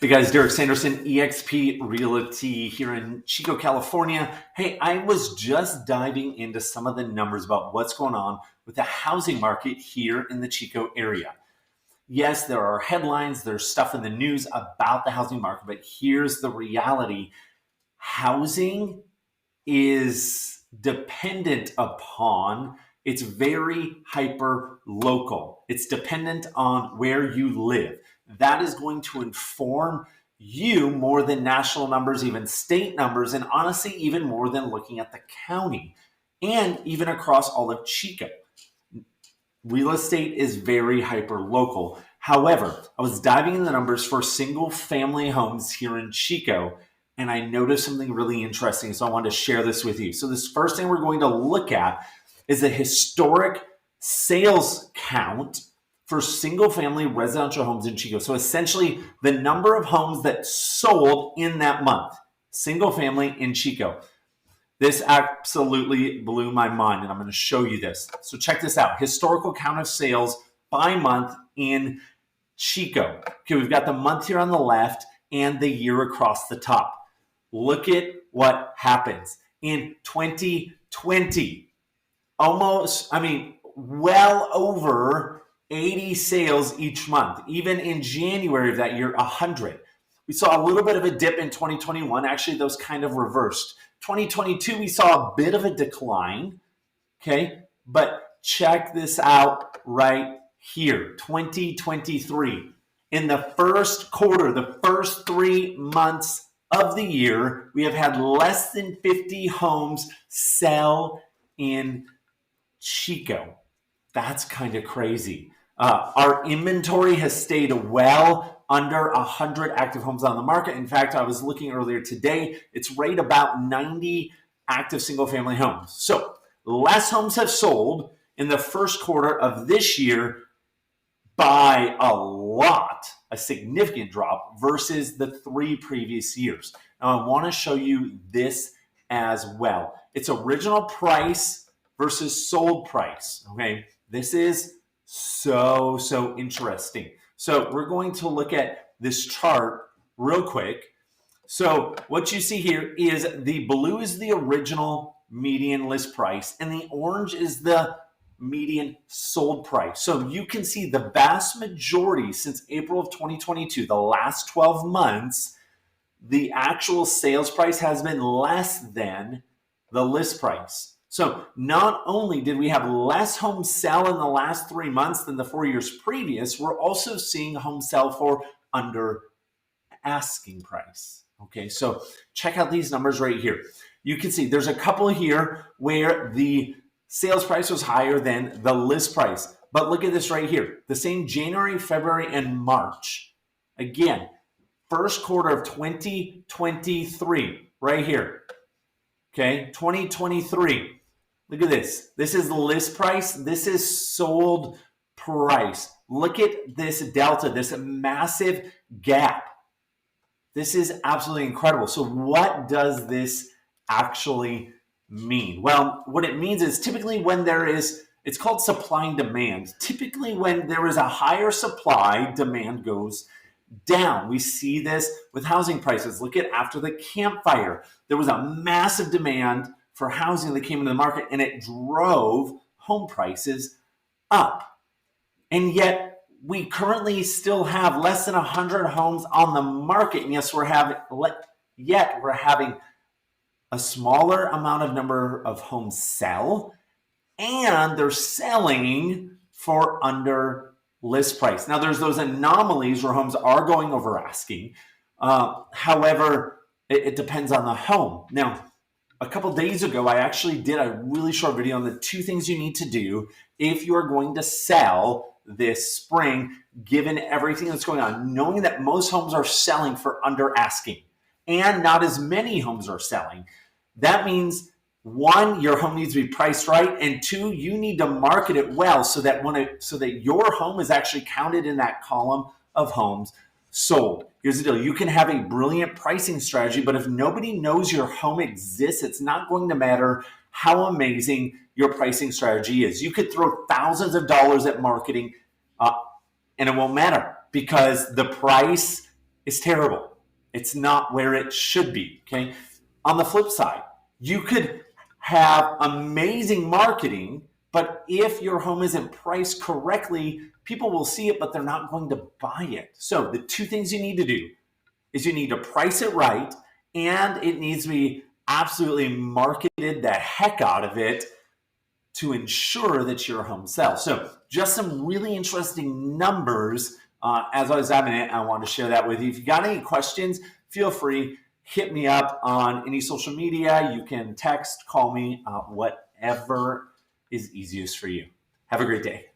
Hey guys, Derrick Sanderson, eXp Realty here in Chico, California. Hey, I was just diving into some of the numbers about what's going on with the housing market here in the Chico area. Yes, there are headlines, there's stuff in the news about the housing market, but here's the reality. Housing is dependent upon, it's very hyper local. It's dependent on where you live. That is going to inform you more than national numbers, even state numbers, and honestly, even more than looking at the county and even across all of Chico. Real estate is very hyper local. However, I was diving in the numbers for single family homes here in Chico, and I noticed something really interesting. So I wanted to share this with you. So this first thing we're going to look at is the historic sales count for single family residential homes in Chico. So essentially the number of homes that sold in that month, single family in Chico. This absolutely blew my mind, and I'm going to show you this. So check this out. Historical count of sales by month in Chico. Okay, we've got the month here on the left and the year across the top. Look at what happens. In 2020, well over 80 sales each month. Even in January of that year, 100. We saw a little bit of a dip in 2021. Actually, those kind of reversed. 2022, we saw a bit of a decline, okay? But check this out right here, 2023. In the first quarter, the first 3 months of the year, we have had less than 50 homes sell in Chico. That's kind of crazy. Our inventory has stayed well under 100 active homes on the market. In fact, I was looking earlier today, it's right about 90 active single family homes. So less homes have sold in the first quarter of this year by a lot, a significant drop versus the 3 previous years. Now I want to show you this as well. It's original price versus sold price, okay? This is so interesting. So we're going to look at this chart real quick. So what you see here is the blue is the original median list price and the orange is the median sold price. So you can see the vast majority since April of 2022, the last 12 months, the actual sales price has been less than the list price. So not only did we have less homes sell in the last 3 months than the 4 years previous, we're also seeing homes sell for under asking price. Okay, so check out these numbers right here. You can see there's a couple here where the sales price was higher than the list price. But look at this right here. The same January, February, and March. Again, first quarter of 2023, right here. Okay, 2023. Look at this. This is the list price. This is sold price. Look at this delta, this massive gap. This is absolutely incredible. So what does this actually mean? Well, what it means is typically when there is, it's called supply and demand. Typically when there is a higher supply, demand goes down. We see this with housing prices. Look at after the Camp Fire. There was a massive demand for housing that came into the market and it drove home prices up. And yet we currently still have less than 100 homes on the market. And yes, we're having a smaller amount of number of homes sell and they're selling for under list price. Now there's those anomalies where homes are going over asking. However, it depends on the home. Now, a couple days ago, I actually did a really short video on the 2 things you need to do if you are going to sell this spring, given everything that's going on, knowing that most homes are selling for under asking and not as many homes are selling. That means 1, your home needs to be priced right, and 2, you need to market it well so that your home is actually counted in that column of homes sold. Here's the deal. You can have a brilliant pricing strategy, but if nobody knows your home exists, it's not going to matter how amazing your pricing strategy is. You could throw thousands of dollars at marketing and it won't matter because the price is terrible. It's not where it should be, okay? On the flip side, you could have amazing marketing, but if your home isn't priced correctly, people will see it, but they're not going to buy it. So the two things you need to do is you need to price it right, and it needs to be absolutely marketed the heck out of it to ensure that your home sells. So just some really interesting numbers. As I was having it, I want to share that with you. If you got any questions, feel free, hit me up on any social media. You can text, call me, whatever is easiest for you. Have a great day.